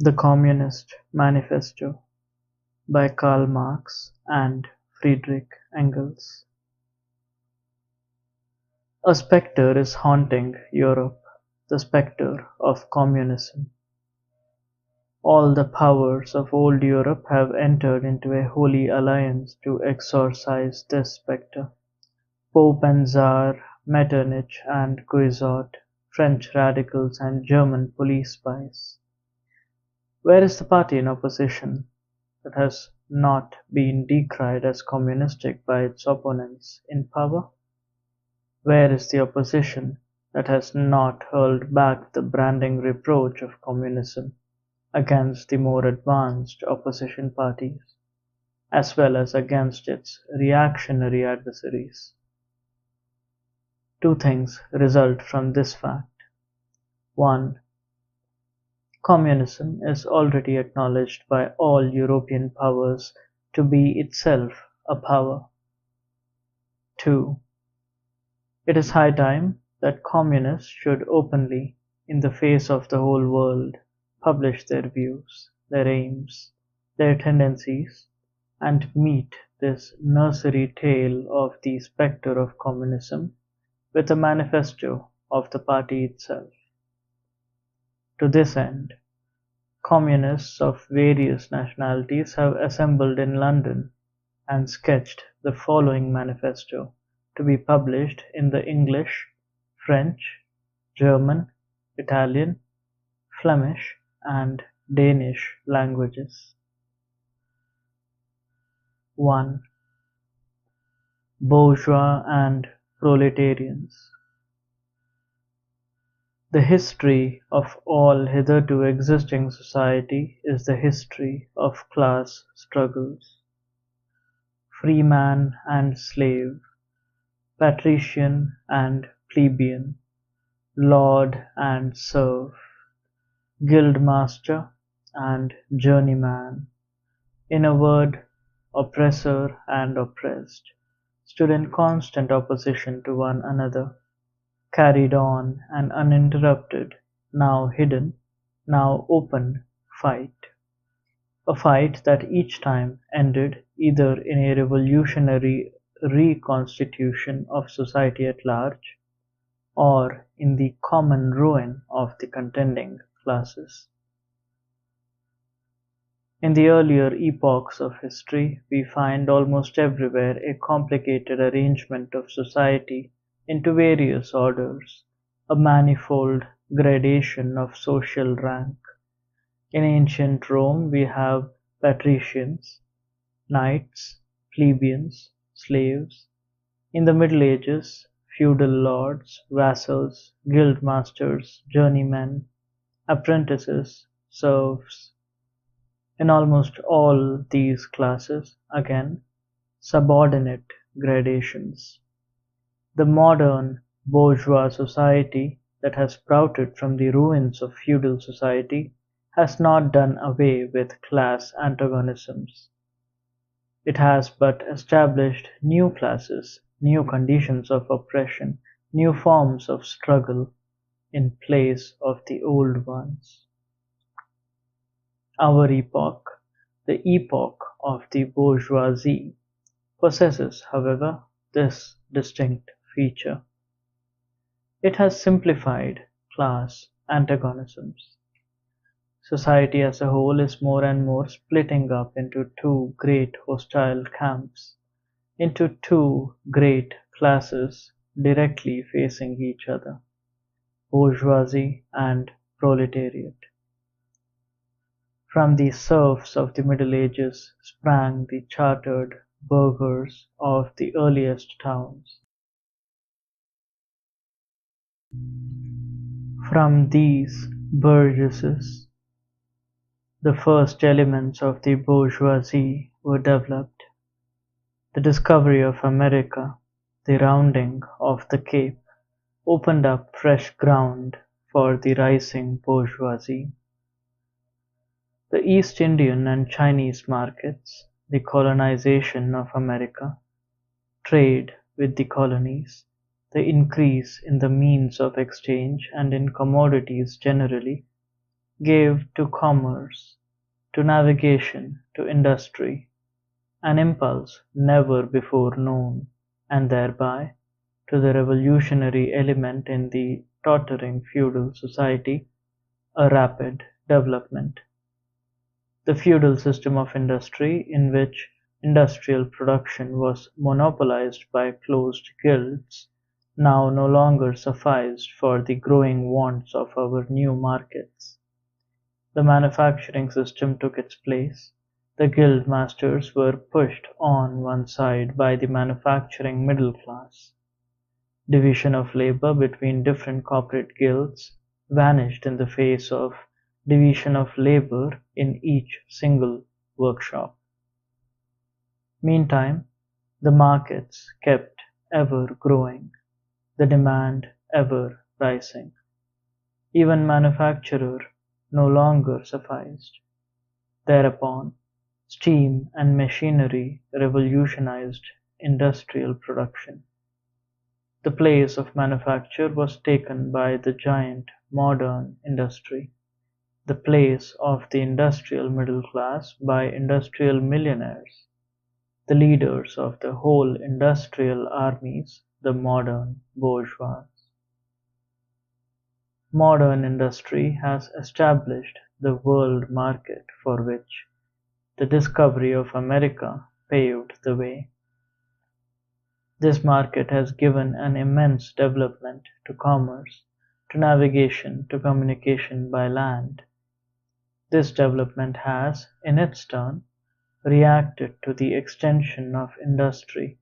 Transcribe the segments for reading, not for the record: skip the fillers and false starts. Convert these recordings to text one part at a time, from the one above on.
The Communist Manifesto by Karl Marx and Friedrich Engels. A spectre is haunting Europe, the spectre of communism. All the powers of old Europe have entered into a holy alliance to exorcise this spectre. Pope and Tsar, Metternich and Guizot, French radicals and German police spies. Where is the party in opposition that has not been decried as communistic by its opponents in power? Where is the opposition that has not hurled back the branding reproach of communism against the more advanced opposition parties, as well as against its reactionary adversaries? Two things result from this fact. One, communism is already acknowledged by all European powers to be itself a power. Two, it is high time that communists should openly, in the face of the whole world, publish their views, their aims, their tendencies, and meet this nursery tale of the spectre of communism with a manifesto of the party itself. To this end, communists of various nationalities have assembled in London and sketched the following manifesto, to be published in the English, French, German, Italian, Flemish, and Danish languages. 1. Bourgeois and Proletarians. The history of all hitherto existing society is the history of class struggles. Freeman and slave, patrician and plebeian, lord and serf, guildmaster and journeyman, in a word, oppressor and oppressed, stood in constant opposition to one another, carried on an uninterrupted, now hidden, now open fight. A fight that each time ended either in a revolutionary reconstitution of society at large, or in the common ruin of the contending classes. In the earlier epochs of history, we find almost everywhere a complicated arrangement of society into various orders, a manifold gradation of social rank. In ancient Rome we have patricians, knights, plebeians, slaves. In the Middle Ages, feudal lords, vassals, guildmasters, journeymen, apprentices, serfs. In almost all these classes, again, subordinate gradations. The modern bourgeois society that has sprouted from the ruins of feudal society has not done away with class antagonisms. It has but established new classes, new conditions of oppression, new forms of struggle in place of the old ones. Our epoch, the epoch of the bourgeoisie, possesses, however, this distinct feature. It has simplified class antagonisms. Society as a whole is more and more splitting up into two great hostile camps, into two great classes directly facing each other, bourgeoisie and proletariat. From the serfs of the Middle Ages sprang the chartered burghers of the earliest towns. From these burgesses, the first elements of the bourgeoisie were developed. The discovery of America, the rounding of the Cape, opened up fresh ground for the rising bourgeoisie. The East Indian and Chinese markets, the colonization of America, trade with the colonies, the increase in the means of exchange and in commodities generally, gave to commerce, to navigation, to industry, an impulse never before known, and thereby to the revolutionary element in the tottering feudal society, a rapid development. The feudal system of industry, in which industrial production was monopolized by closed guilds, now no longer sufficed for the growing wants of our new markets. The manufacturing system took its place. The guild masters were pushed on one side by the manufacturing middle class. Division of labor between different corporate guilds vanished in the face of division of labor in each single workshop. Meantime, the markets kept ever growing, the demand ever rising. Even manufacture no longer sufficed. Thereupon, steam and machinery revolutionized industrial production. The place of manufacture was taken by the giant modern industry, the place of the industrial middle class by industrial millionaires, the leaders of the whole industrial armies, the modern bourgeois. Modern industry has established the world market for which the discovery of America paved the way. This market has given an immense development to commerce, to navigation, to communication by land. This development has, in its turn, reacted to the extension of industry,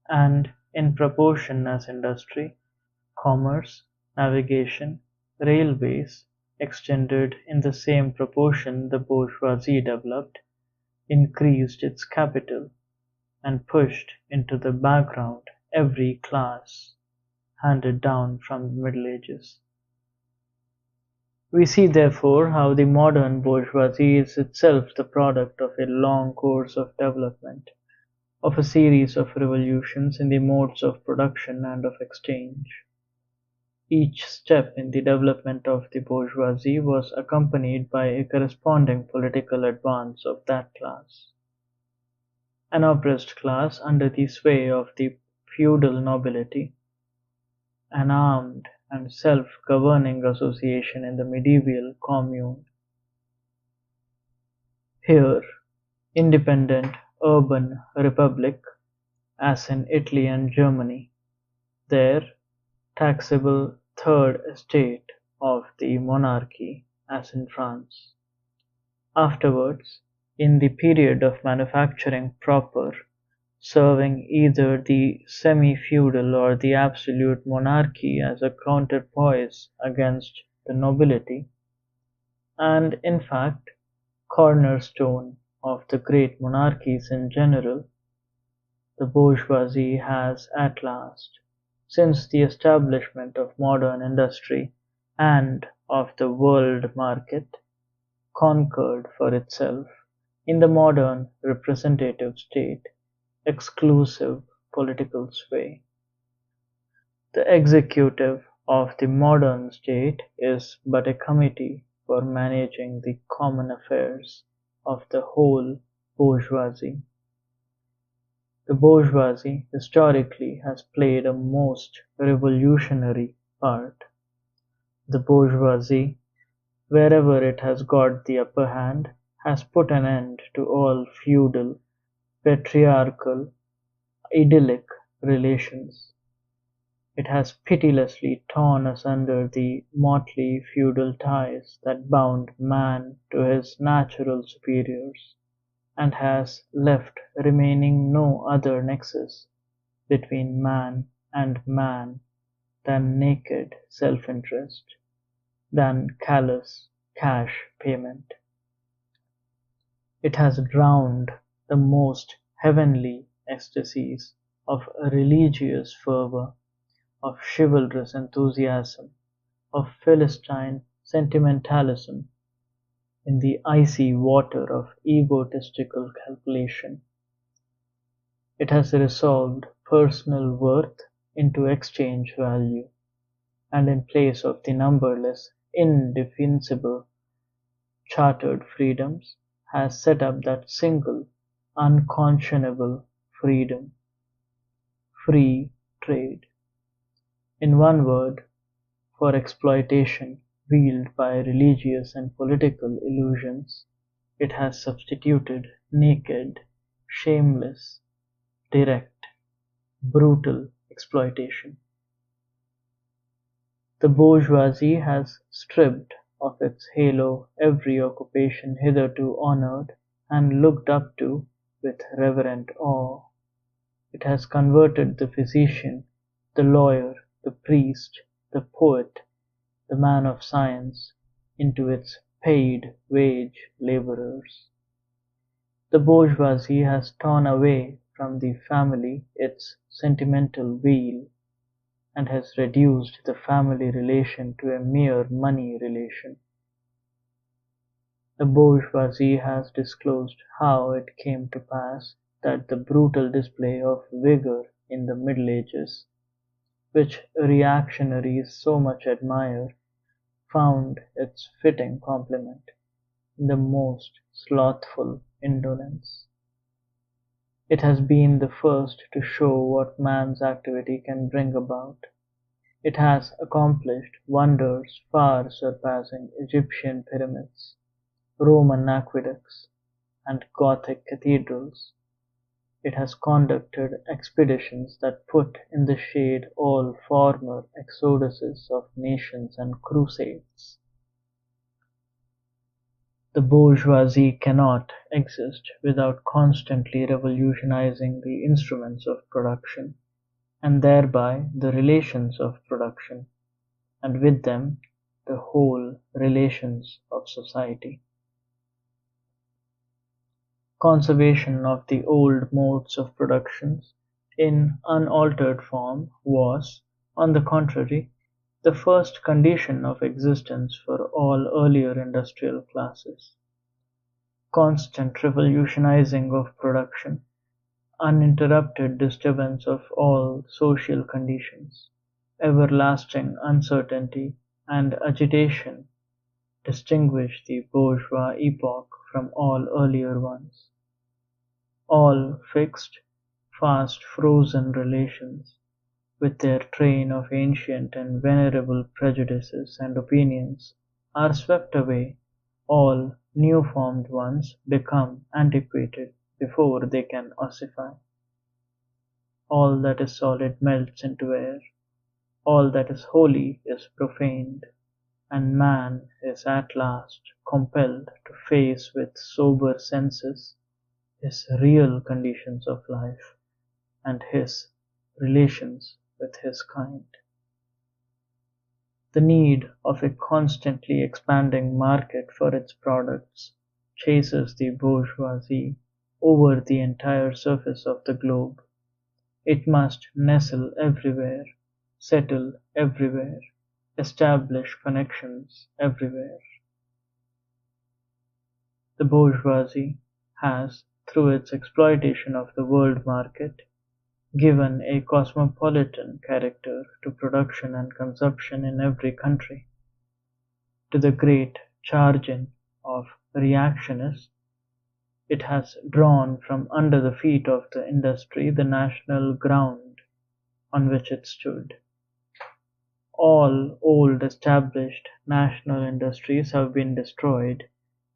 and in proportion as industry, commerce, navigation, railways extended in the same proportion the bourgeoisie developed, increased its capital, and pushed into the background every class handed down from the Middle Ages. We see therefore how the modern bourgeoisie is itself the product of a long course of development, of a series of revolutions in the modes of production and of exchange. Each step in the development of the bourgeoisie was accompanied by a corresponding political advance of that class. An oppressed class under the sway of the feudal nobility, an armed and self-governing association in the medieval commune. Here, independent urban republic, as in Italy and Germany. There, taxable third estate of the monarchy, as in France. Afterwards, in the period of manufacturing proper, serving either the semi-feudal or the absolute monarchy as a counterpoise against the nobility, and in fact, cornerstone of the great monarchies in general, the bourgeoisie has at last, since the establishment of modern industry and of the world market, conquered for itself, in the modern representative state, exclusive political sway. The executive of the modern state is but a committee for managing the common affairs of the whole bourgeoisie. The bourgeoisie historically has played a most revolutionary part. The bourgeoisie, wherever it has got the upper hand, has put an end to all feudal, patriarchal, idyllic relations. It has pitilessly torn asunder the motley feudal ties that bound man to his natural superiors, and has left remaining no other nexus between man and man than naked self-interest, than callous cash payment. It has drowned the most heavenly ecstasies of religious fervor, of chivalrous enthusiasm, of Philistine sentimentalism, in the icy water of egotistical calculation. It has resolved personal worth into exchange value, and in place of the numberless indefensible chartered freedoms, has set up that single, unconscionable freedom: free trade. In one word, for exploitation wielded by religious and political illusions, it has substituted naked, shameless, direct, brutal exploitation. The bourgeoisie has stripped of its halo every occupation hitherto honored and looked up to with reverent awe. It has converted the physician, the lawyer, the priest, the poet, the man of science, into its paid wage laborers. The bourgeoisie has torn away from the family its sentimental veil, and has reduced the family relation to a mere money relation. The bourgeoisie has disclosed how it came to pass that the brutal display of vigor in the Middle Ages, which reactionaries so much admire, found its fitting complement in the most slothful indolence. It has been the first to show what man's activity can bring about. It has accomplished wonders far surpassing Egyptian pyramids, Roman aqueducts, and Gothic cathedrals. It has conducted expeditions that put in the shade all former exoduses of nations and crusades. The bourgeoisie cannot exist without constantly revolutionizing the instruments of production, and thereby the relations of production, and with them the whole relations of society. Conservation of the old modes of production in unaltered form was, on the contrary, the first condition of existence for all earlier industrial classes. Constant revolutionizing of production, uninterrupted disturbance of all social conditions, everlasting uncertainty and agitation distinguish the bourgeois epoch from all earlier ones. All fixed, fast frozen relations, with their train of ancient and venerable prejudices and opinions, are swept away; all new formed ones become antiquated before they can ossify. All that is solid melts into air, all that is holy is profaned, and man is at last compelled to face with sober senses his real conditions of life, and his relations with his kind. The need of a constantly expanding market for its products chases the bourgeoisie over the entire surface of the globe. It must nestle everywhere, settle everywhere, establish connections everywhere. The bourgeoisie has, through its exploitation of the world market, given a cosmopolitan character to production and consumption in every country. To the great chagrin of reactionists, it has drawn from under the feet of the industry the national ground on which it stood. All old established national industries have been destroyed,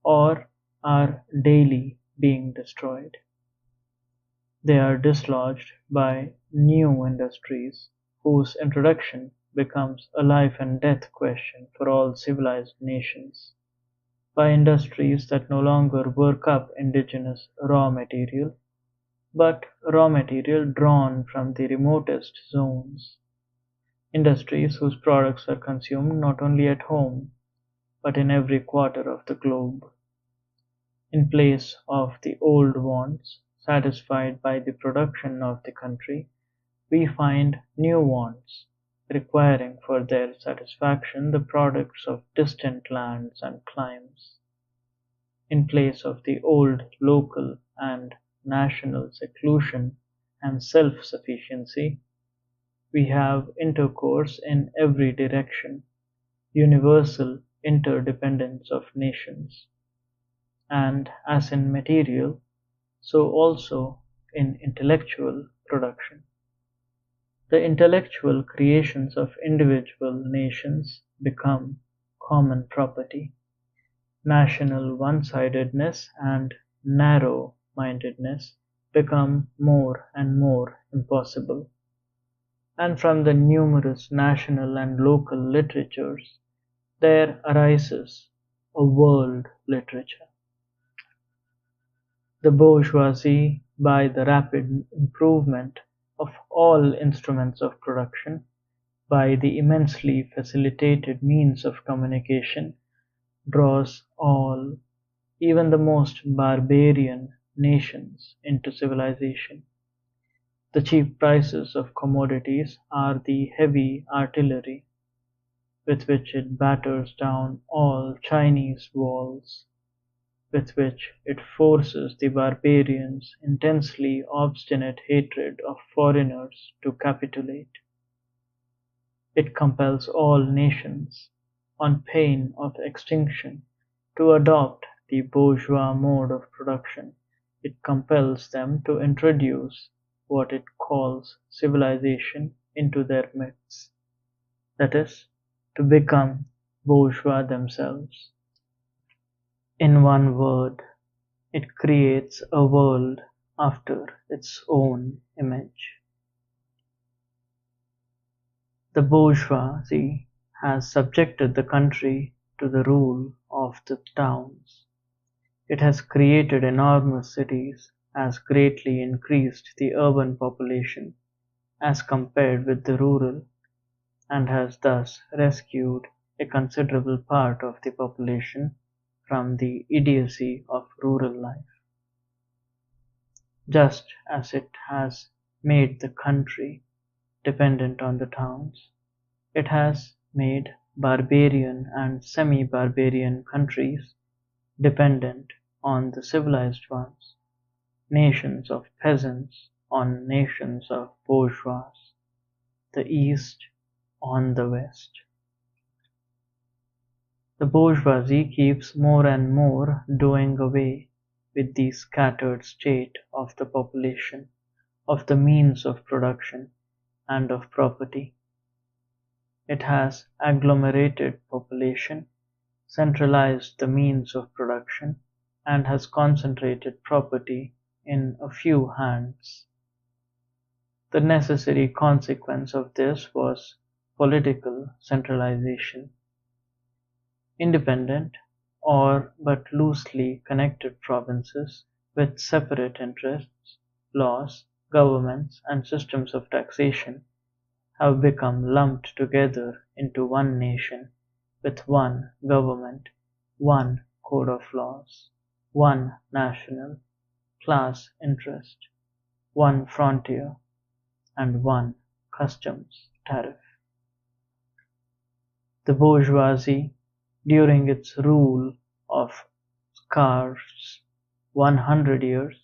or are daily being destroyed. They are dislodged by new industries, whose introduction becomes a life and death question for all civilized nations; by industries that no longer work up indigenous raw material, but raw material drawn from the remotest zones; industries whose products are consumed not only at home, but in every quarter of the globe. In place of the old wants satisfied by the production of the country, we find new wants, requiring for their satisfaction the products of distant lands and climes. In place of the old local and national seclusion and self-sufficiency, we have intercourse in every direction, universal interdependence of nations. And as in material, so also in intellectual production. The intellectual creations of individual nations become common property. National one-sidedness and narrow-mindedness become more and more impossible. And from the numerous national and local literatures, there arises a world literature. The bourgeoisie, by the rapid improvement of all instruments of production, by the immensely facilitated means of communication, draws all, even the most barbarian nations into civilization. The cheap prices of commodities are the heavy artillery with which it batters down all Chinese walls, with which it forces the barbarians' intensely obstinate hatred of foreigners to capitulate. It compels all nations, on pain of extinction, to adopt the bourgeois mode of production. It compels them to introduce what it calls civilization into their midst, that is, to become bourgeois themselves. In one word, it creates a world after its own image. The bourgeoisie has subjected the country to the rule of the towns. It has created enormous cities, has greatly increased the urban population as compared with the rural, and has thus rescued a considerable part of the population from the idiocy of rural life. Just as it has made the country dependent on the towns, it has made barbarian and semi-barbarian countries dependent on the civilized ones, nations of peasants on nations of bourgeois, the East on the West. The bourgeoisie keeps more and more doing away with the scattered state of the population, of the means of production, and of property. It has agglomerated population, centralized the means of production, and has concentrated property in a few hands. The necessary consequence of this was political centralization. Independent, or but loosely connected provinces with separate interests, laws, governments, and systems of taxation have become lumped together into one nation with one government, one code of laws, one national class interest, one frontier, and one customs tariff. The bourgeoisie, during its rule of scarce 100 years,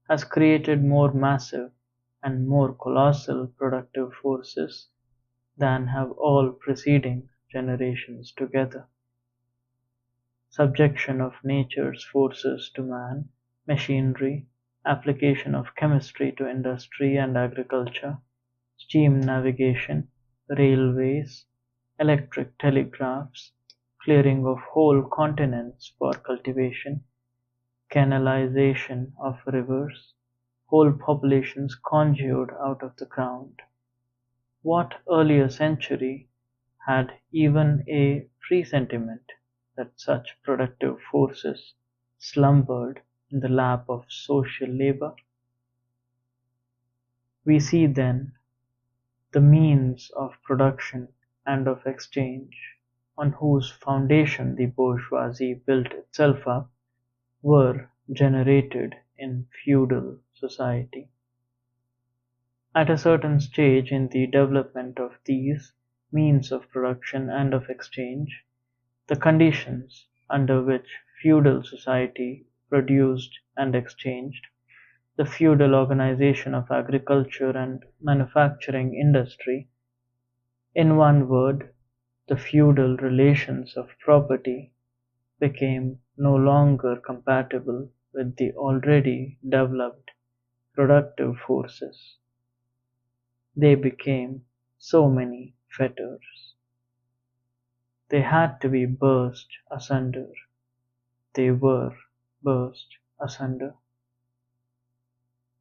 has created more massive and more colossal productive forces than have all preceding generations together. Subjection of nature's forces to man, machinery, application of chemistry to industry and agriculture, steam navigation, railways, electric telegraphs, clearing of whole continents for cultivation, canalization of rivers, whole populations conjured out of the ground. What earlier century had even a presentiment that such productive forces slumbered in the lap of social labor? We see then the means of production and of exchange, on whose foundation the bourgeoisie built itself up, were generated in feudal society. At a certain stage in the development of these means of production and of exchange, the conditions under which feudal society produced and exchanged, the feudal organization of agriculture and manufacturing industry, in one word, The feudal relations of property became no longer compatible with the already developed productive forces. They became so many fetters. They had to be burst asunder. They were burst asunder.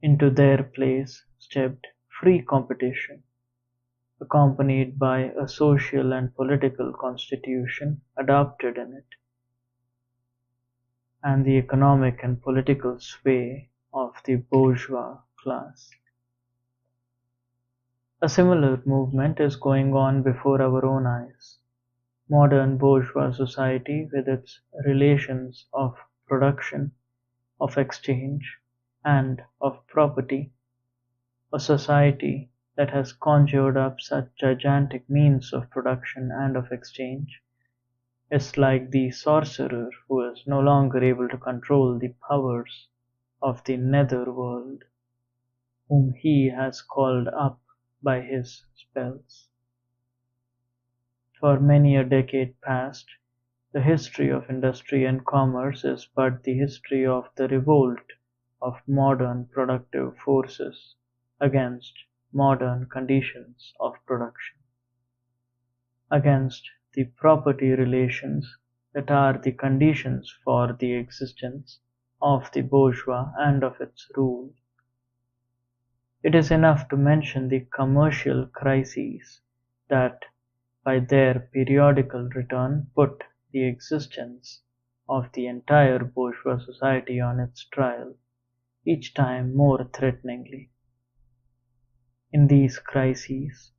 Into their place stepped free competition, accompanied by a social and political constitution adopted in it, and the economic and political sway of the bourgeois class. A similar movement is going on before our own eyes. Modern bourgeois society, with its relations of production, of exchange, and of property, a society that has conjured up such gigantic means of production and of exchange, is like the sorcerer who is no longer able to control the powers of the nether world, whom he has called up by his spells. For many a decade past, the history of industry and commerce is but the history of the revolt of modern productive forces against modern conditions of production, against the property relations that are the conditions for the existence of the bourgeois and of its rule. It is enough to mention the commercial crises that, by their periodical return, put the existence of the entire bourgeois society on its trial, each time more threateningly. In these crises,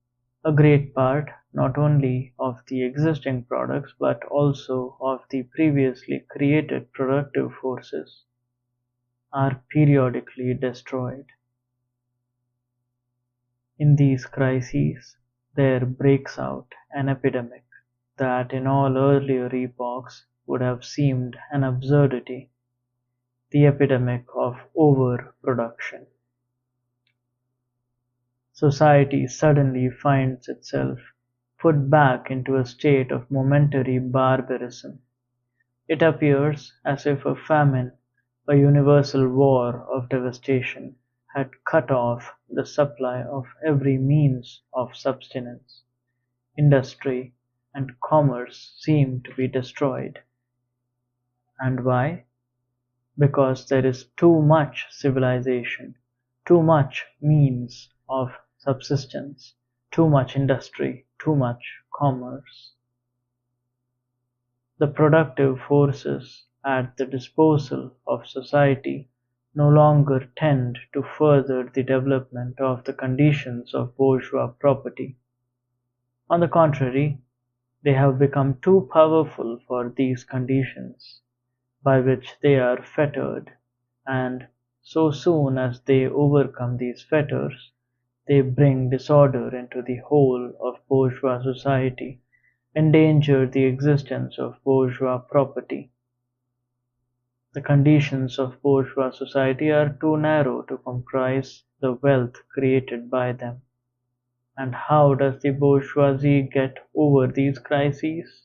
a great part not only of the existing products but also of the previously created productive forces are periodically destroyed. In these crises, there breaks out an epidemic that in all earlier epochs would have seemed an absurdity, the epidemic of overproduction. Society suddenly finds itself put back into a state of momentary barbarism. It appears as if a famine, a universal war of devastation, had cut off the supply of every means of subsistence. Industry and commerce seem to be destroyed. And why? Because there is too much civilization, too much means of subsistence, too much industry, too much commerce. The productive forces at the disposal of society no longer tend to further the development of the conditions of bourgeois property. On the contrary, they have become too powerful for these conditions, by which they are fettered, and so soon as they overcome these fetters, they bring disorder into the whole of bourgeois society, endanger the existence of bourgeois property. The conditions of bourgeois society are too narrow to comprise the wealth created by them. And how does the bourgeoisie get over these crises?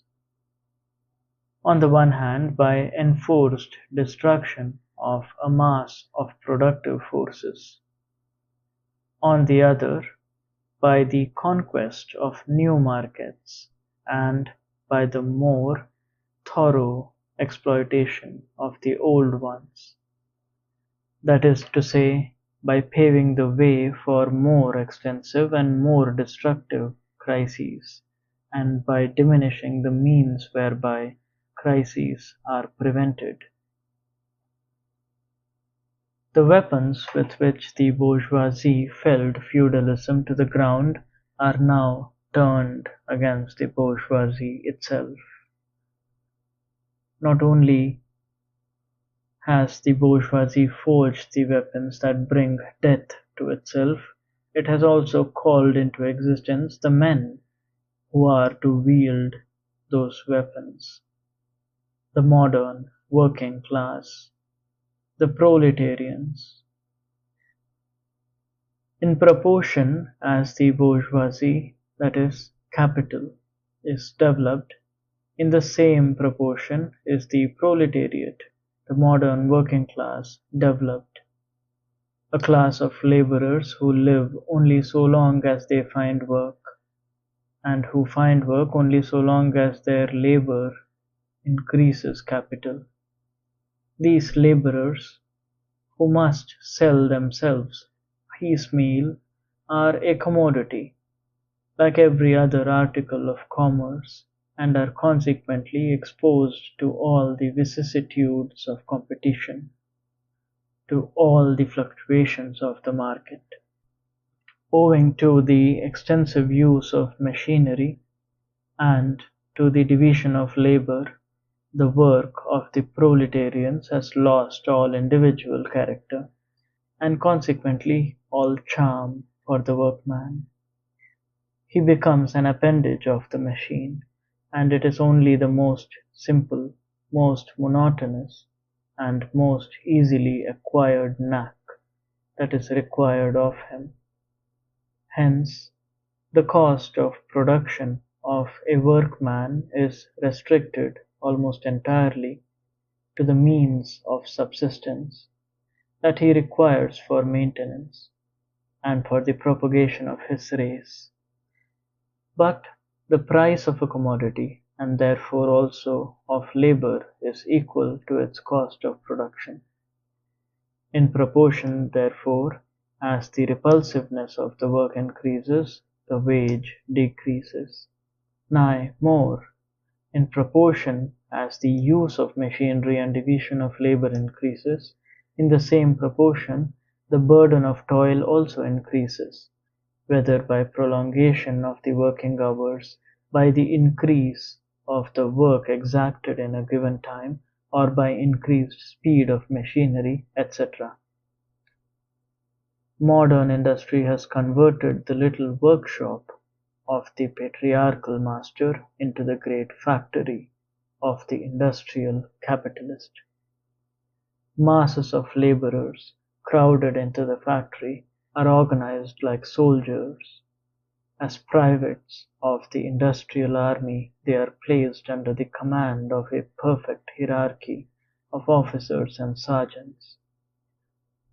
On the one hand, by enforced destruction of a mass of productive forces. On the other, by the conquest of new markets and by the more thorough exploitation of the old ones. That is to say, by paving the way for more extensive and more destructive crises, and by diminishing the means whereby crises are prevented. The weapons with which the bourgeoisie felled feudalism to the ground are now turned against the bourgeoisie itself. Not only has the bourgeoisie forged the weapons that bring death to itself, it has also called into existence the men who are to wield those weapons. The modern working class, the proletarians. In proportion as the bourgeoisie, that is, capital, is developed, in the same proportion is the proletariat, the modern working class, developed, a class of laborers who live only so long as they find work, and who find work only so long as their labor increases capital. These laborers, who must sell themselves piecemeal, are a commodity, like every other article of commerce, and are consequently exposed to all the vicissitudes of competition, to all the fluctuations of the market. Owing to the extensive use of machinery and to the division of labor, the work of the proletarians has lost all individual character, and consequently all charm for the workman. He becomes an appendage of the machine, and it is only the most simple, most monotonous, and most easily acquired knack that is required of him. Hence, the cost of production of a workman is restricted almost entirely to the means of subsistence that he requires for maintenance and for the propagation of his race. But the price of a commodity, and therefore also of labor, is equal to its cost of production. In proportion, therefore, as the repulsiveness of the work increases, the wage decreases. Nay, more, in proportion as the use of machinery and division of labor increases, in the same proportion the burden of toil also increases, whether by prolongation of the working hours, by the increase of the work exacted in a given time, or by increased speed of machinery, etc. Modern industry has converted the little workshop of the patriarchal master into the great factory of the industrial capitalist. Masses of laborers, crowded into the factory, are organized like soldiers. As privates of the industrial army, they are placed under the command of a perfect hierarchy of officers and sergeants.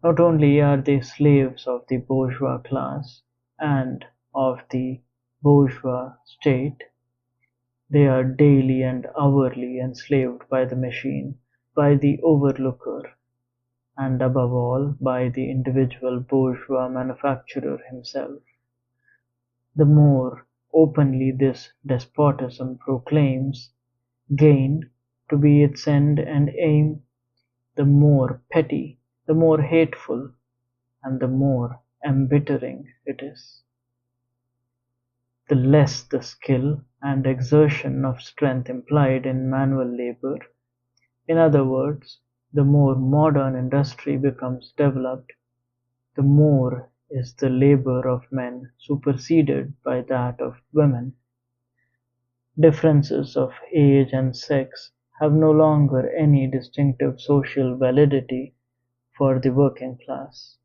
Not only are they slaves of the bourgeois class and of the bourgeois state, they are daily and hourly enslaved by the machine, by the overlooker, and above all by the individual bourgeois manufacturer himself. The more openly this despotism proclaims gain to be its end and aim, the more petty, the more hateful, and the more embittering it is. The less the skill and exertion of strength implied in manual labor, in other words, the more modern industry becomes developed, the more is the labor of men superseded by that of women. Differences of age and sex have no longer any distinctive social validity for the working class.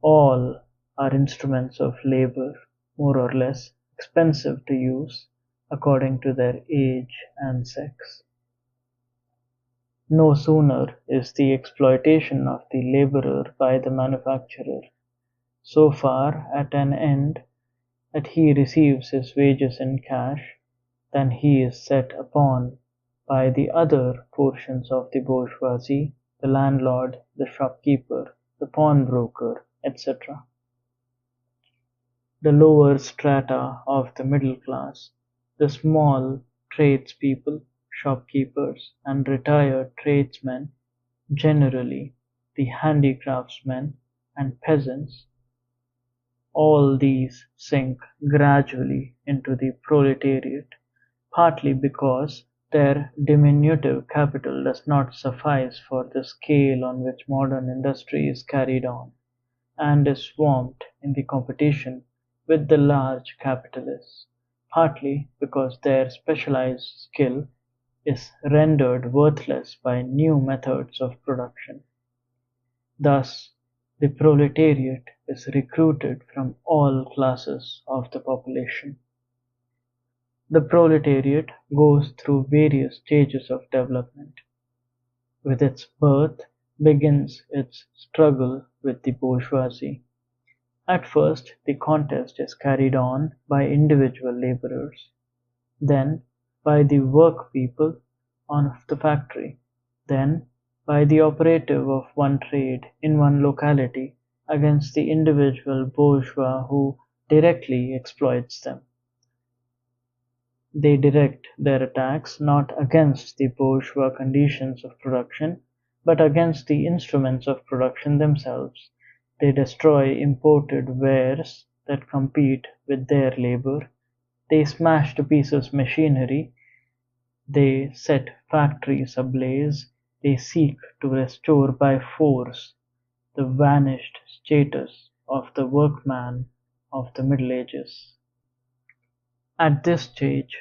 All are instruments of labor, more or less expensive to use according to their age and sex. No sooner is the exploitation of the laborer by the manufacturer so far at an end that he receives his wages in cash than he is set upon by the other portions of the bourgeoisie, the landlord, the shopkeeper, the pawnbroker, etc. The lower strata of the middle class, the small tradespeople, shopkeepers, and retired tradesmen, generally the handicraftsmen and peasants, all these sink gradually into the proletariat, partly because their diminutive capital does not suffice for the scale on which modern industry is carried on, and is swamped in the competition with the large capitalists, partly because their specialized skill is rendered worthless by new methods of production. Thus, the proletariat is recruited from all classes of the population. The proletariat goes through various stages of development. With its birth begins its struggle with the bourgeoisie. At first the contest is carried on by individual laborers, then by the work-people of the factory, then by the operative of one trade in one locality against the individual bourgeois who directly exploits them. They direct their attacks not against the bourgeois conditions of production, but against the instruments of production themselves. They destroy imported wares that compete with their labor. They smash to pieces machinery. They set factories ablaze. They seek to restore by force the vanished status of the workman of the Middle Ages. At this stage,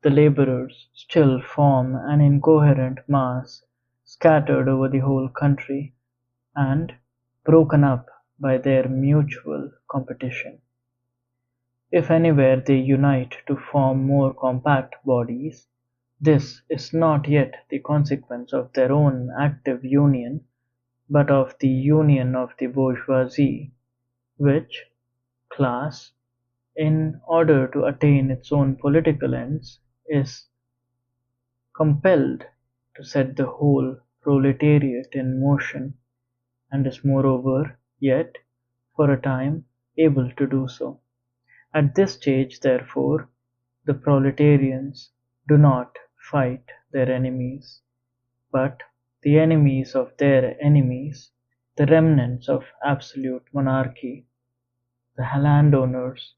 the laborers still form an incoherent mass scattered over the whole country and broken up by their mutual competition. If anywhere they unite to form more compact bodies, this is not yet the consequence of their own active union, but of the union of the bourgeoisie, which class, in order to attain its own political ends, is compelled to set the whole proletariat in motion, and is moreover yet, for a time, able to do so. At this stage, therefore, the proletarians do not fight their enemies, but the enemies of their enemies, the remnants of absolute monarchy, the landowners,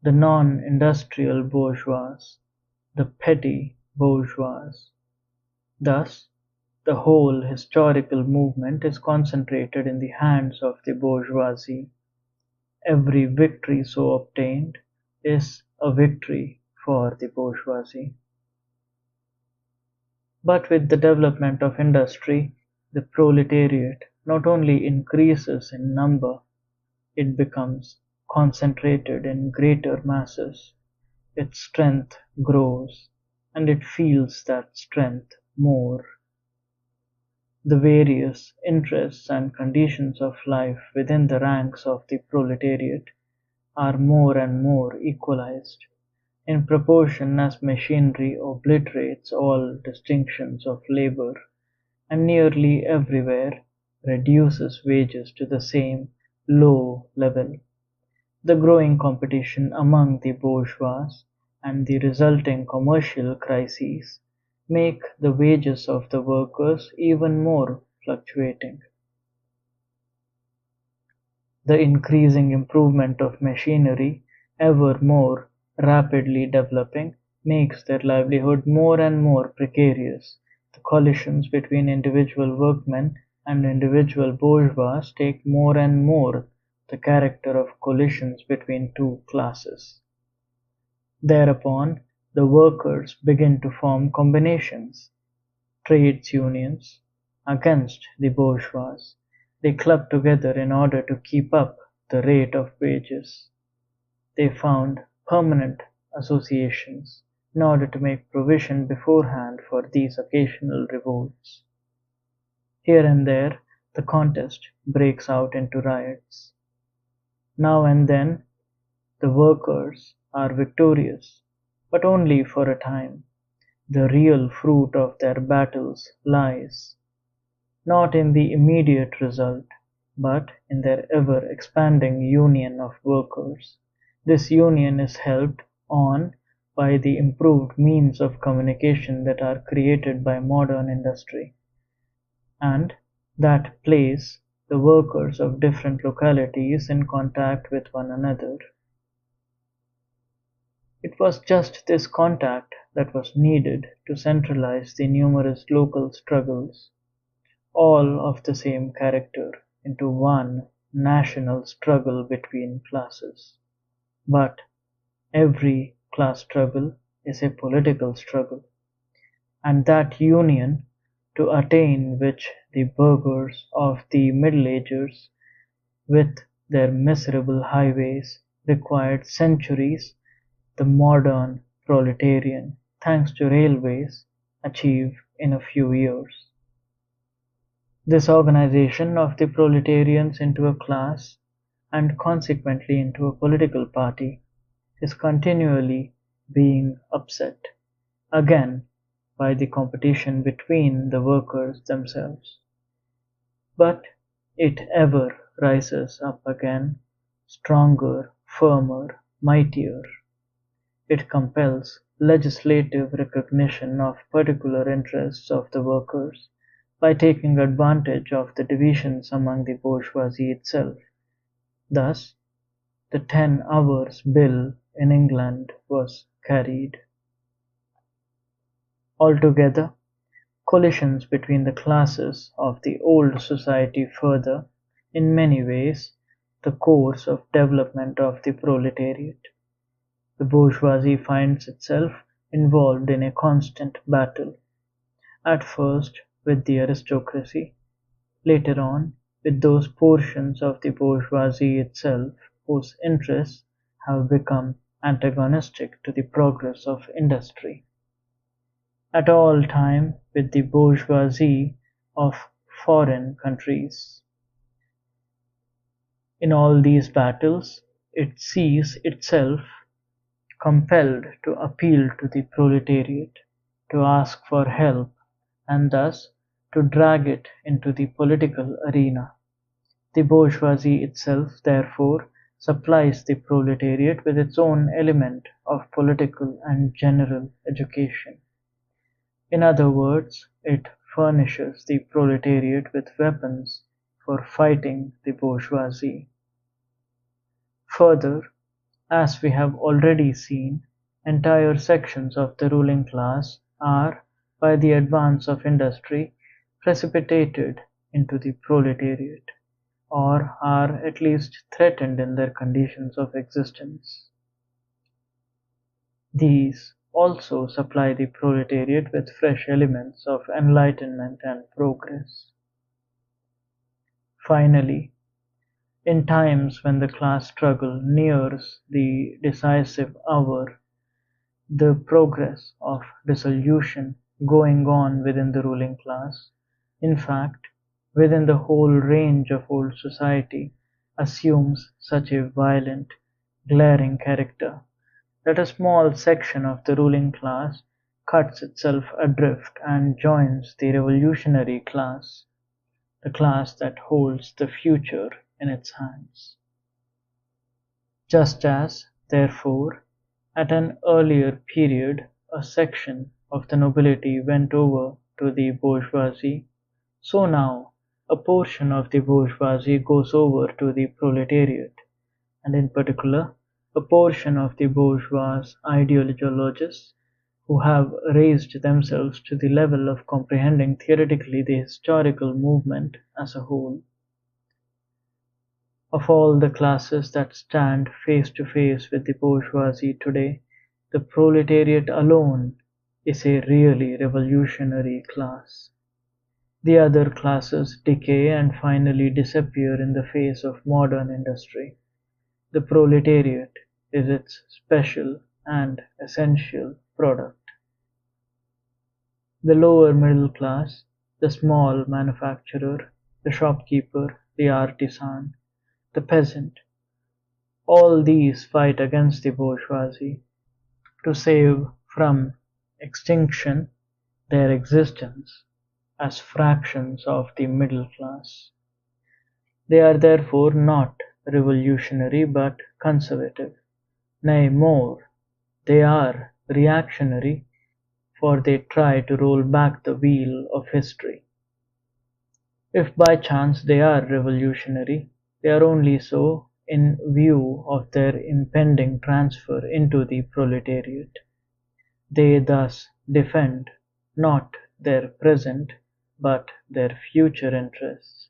the non-industrial bourgeois, the petty bourgeois. Thus, the whole historical movement is concentrated in the hands of the bourgeoisie. Every victory so obtained is a victory for the bourgeoisie. But with the development of industry, the proletariat not only increases in number, it becomes concentrated in greater masses. Its strength grows, and it feels that strength more. The various interests and conditions of life within the ranks of the proletariat are more and more equalized, in proportion as machinery obliterates all distinctions of labor, and nearly everywhere reduces wages to the same low level. The growing competition among the bourgeois and the resulting commercial crises make the wages of the workers even more fluctuating. The increasing improvement of machinery, ever more rapidly developing, makes their livelihood more and more precarious. The collisions between individual workmen and individual bourgeois take more and more the character of collisions between two classes. Thereupon, the workers begin to form combinations, trades unions, against the bourgeois. They club together in order to keep up the rate of wages. They found permanent associations in order to make provision beforehand for these occasional revolts. Here and there, the contest breaks out into riots. Now and then, the workers are victorious, but only for a time. The real fruit of their battles lies, not in the immediate result, but in their ever-expanding union of workers. This union is helped on by the improved means of communication that are created by modern industry, and that place the workers of different localities in contact with one another. It was just this contact that was needed to centralize the numerous local struggles, all of the same character, into one national struggle between classes. But every class struggle is a political struggle, and that union, to attain which the burghers of the Middle Ages, with their miserable highways, required centuries, the modern proletarian, thanks to railways, achieve in a few years. This organization of the proletarians into a class, and consequently into a political party, is continually being upset, again by the competition between the workers themselves. But it ever rises up again, stronger, firmer, mightier. It compels legislative recognition of particular interests of the workers by taking advantage of the divisions among the bourgeoisie itself. Thus, the 10 Hours Bill in England was carried. Altogether, collisions between the classes of the old society further, in many ways, the course of development of the proletariat. The bourgeoisie finds itself involved in a constant battle, at first with the aristocracy, later on with those portions of the bourgeoisie itself whose interests have become antagonistic to the progress of industry, at all time with the bourgeoisie of foreign countries. In all these battles it sees itself compelled to appeal to the proletariat, to ask for help, and thus to drag it into the political arena. The bourgeoisie itself, therefore, supplies the proletariat with its own element of political and general education. In other words, it furnishes the proletariat with weapons for fighting the bourgeoisie. Further, as we have already seen, entire sections of the ruling class are, by the advance of industry, precipitated into the proletariat, or are at least threatened in their conditions of existence. These also supply the proletariat with fresh elements of enlightenment and progress. Finally, in times when the class struggle nears the decisive hour, the progress of dissolution going on within the ruling class, in fact, within the whole range of old society, assumes such a violent, glaring character that a small section of the ruling class cuts itself adrift and joins the revolutionary class, the class that holds the future in its hands. Just as, therefore, at an earlier period a section of the nobility went over to the bourgeoisie, so now a portion of the bourgeoisie goes over to the proletariat, and in particular a portion of the bourgeois ideologists who have raised themselves to the level of comprehending theoretically the historical movement as a whole. Of all the classes that stand face to face with the bourgeoisie today, the proletariat alone is a really revolutionary class. The other classes decay and finally disappear in the face of modern industry. The proletariat is its special and essential product. The lower middle class, the small manufacturer, the shopkeeper, the artisan, the peasant, all these fight against the bourgeoisie to save from extinction their existence as fractions of the middle class. They are therefore not revolutionary but conservative. Nay, more, they are reactionary, for they try to roll back the wheel of history. If by chance they are revolutionary, they are only so in view of their impending transfer into the proletariat. They thus defend not their present but their future interests.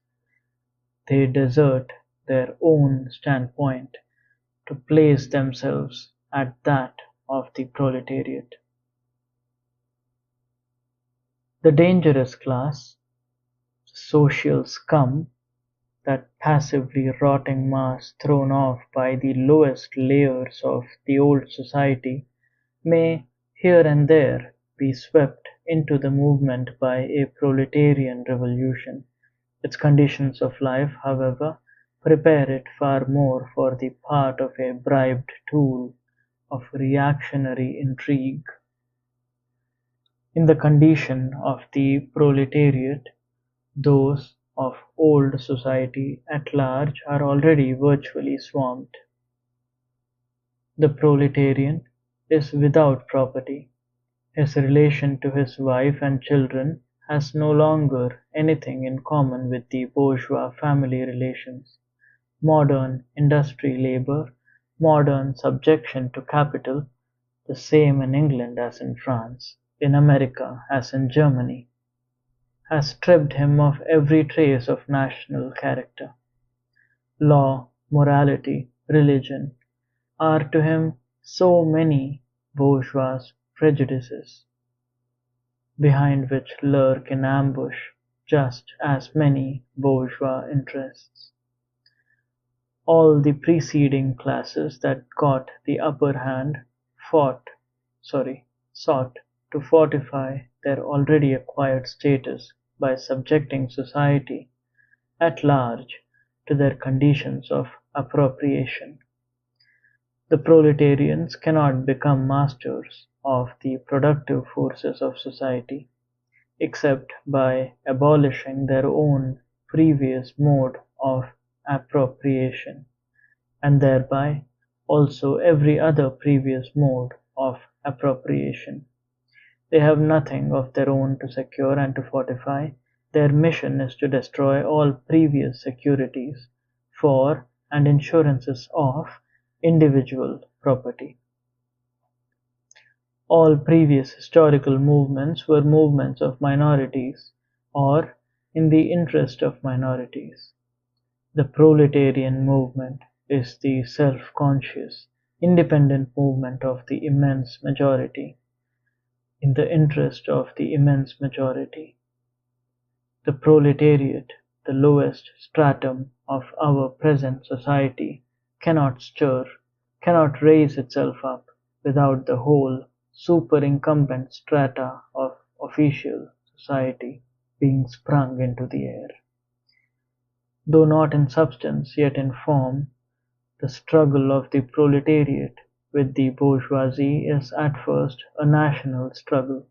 They desert their own standpoint to place themselves at that of the proletariat. The dangerous class, the social scum, that passively rotting mass thrown off by the lowest layers of the old society, may here and there be swept into the movement by a proletarian revolution. Its conditions of life, however, prepare it far more for the part of a bribed tool of reactionary intrigue. In the condition of the proletariat, those of old society at large are already virtually swamped. The proletarian is without property. His relation to his wife and children has no longer anything in common with the bourgeois family relations. Modern industry labor, modern subjection to capital, the same in England as in France, in America as in Germany, has stripped him of every trace of national character. Law, morality, religion are to him so many bourgeois prejudices, behind which lurk in ambush just as many bourgeois interests. All the preceding classes that got the upper hand fought, sought to fortify their already acquired status by subjecting society at large to their conditions of appropriation. The proletarians cannot become masters of the productive forces of society except by abolishing their own previous mode of appropriation, and thereby also every other previous mode of appropriation. They have nothing of their own to secure and to fortify. Their mission is to destroy all previous securities for and insurances of individual property. All previous historical movements were movements of minorities, or in the interest of minorities. The proletarian movement is the self-conscious, independent movement of the immense majority, in the interest of the immense majority. The proletariat, the lowest stratum of our present society, cannot stir, cannot raise itself up without the whole superincumbent strata of official society being sprung into the air. Though not in substance, yet in form, the struggle of the proletariat with the bourgeoisie is at first a national struggle.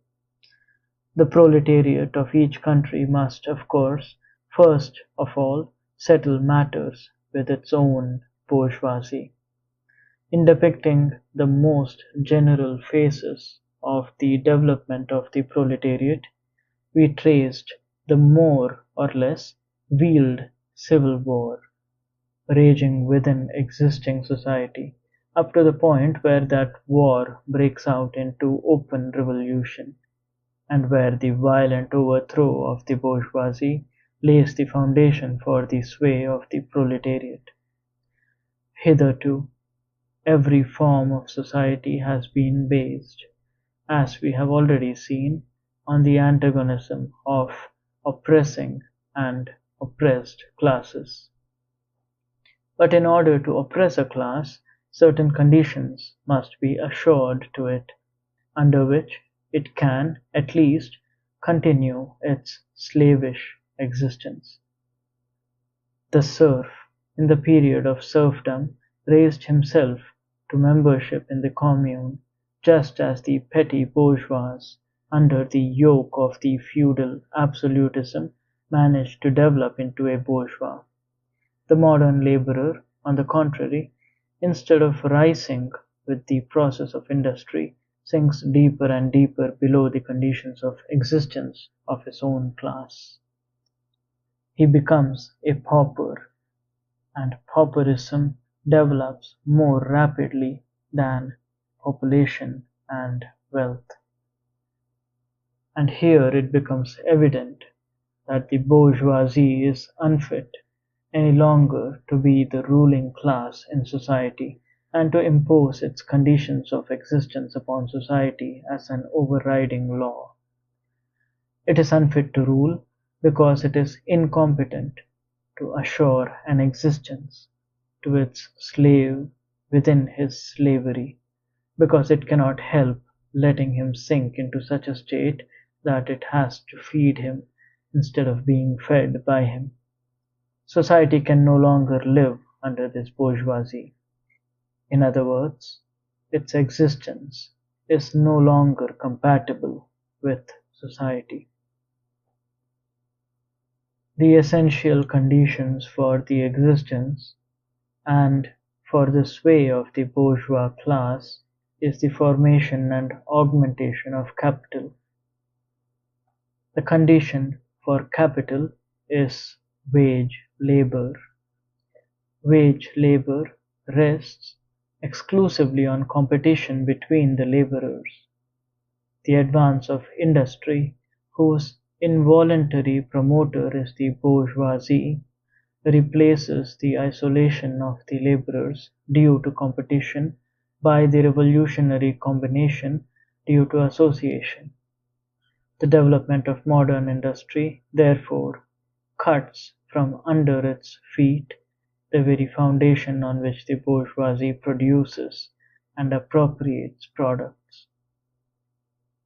The proletariat of each country must, of course, first of all settle matters with its own bourgeoisie. In depicting the most general phases of the development of the proletariat, we traced the more or less veiled civil war raging within existing society, up to the point where that war breaks out into open revolution, and where the violent overthrow of the bourgeoisie lays the foundation for the sway of the proletariat. Hitherto, every form of society has been based, as we have already seen, on the antagonism of oppressing and oppressed classes. But in order to oppress a class, certain conditions must be assured to it, under which it can, at least, continue its slavish existence. The serf, in the period of serfdom, raised himself to membership in the commune, just as the petty bourgeois, under the yoke of the feudal absolutism, managed to develop into a bourgeois. The modern laborer, on the contrary, instead of rising with the process of industry, sinks deeper and deeper below the conditions of existence of his own class. He becomes a pauper, and pauperism develops more rapidly than population and wealth. And here it becomes evident that the bourgeoisie is unfit any longer to be the ruling class in society and to impose its conditions of existence upon society as an overriding law. It is unfit to rule because it is incompetent to assure an existence to its slave within his slavery, because it cannot help letting him sink into such a state that it has to feed him instead of being fed by him. Society can no longer live under this bourgeoisie. In other words, its existence is no longer compatible with society. The essential conditions for the existence and for the sway of the bourgeois class is the formation and augmentation of capital. The condition for capital is wage labor. Wage labor rests exclusively on competition between the laborers. The advance of industry, whose involuntary promoter is the bourgeoisie, replaces the isolation of the laborers due to competition by the revolutionary combination due to association. The development of modern industry, therefore, cuts from under its feet the very foundation on which the bourgeoisie produces and appropriates products.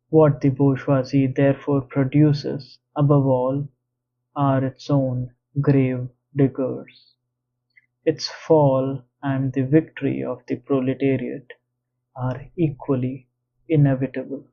What the bourgeoisie therefore produces, above all, are its own grave diggers. Its fall and the victory of the proletariat are equally inevitable.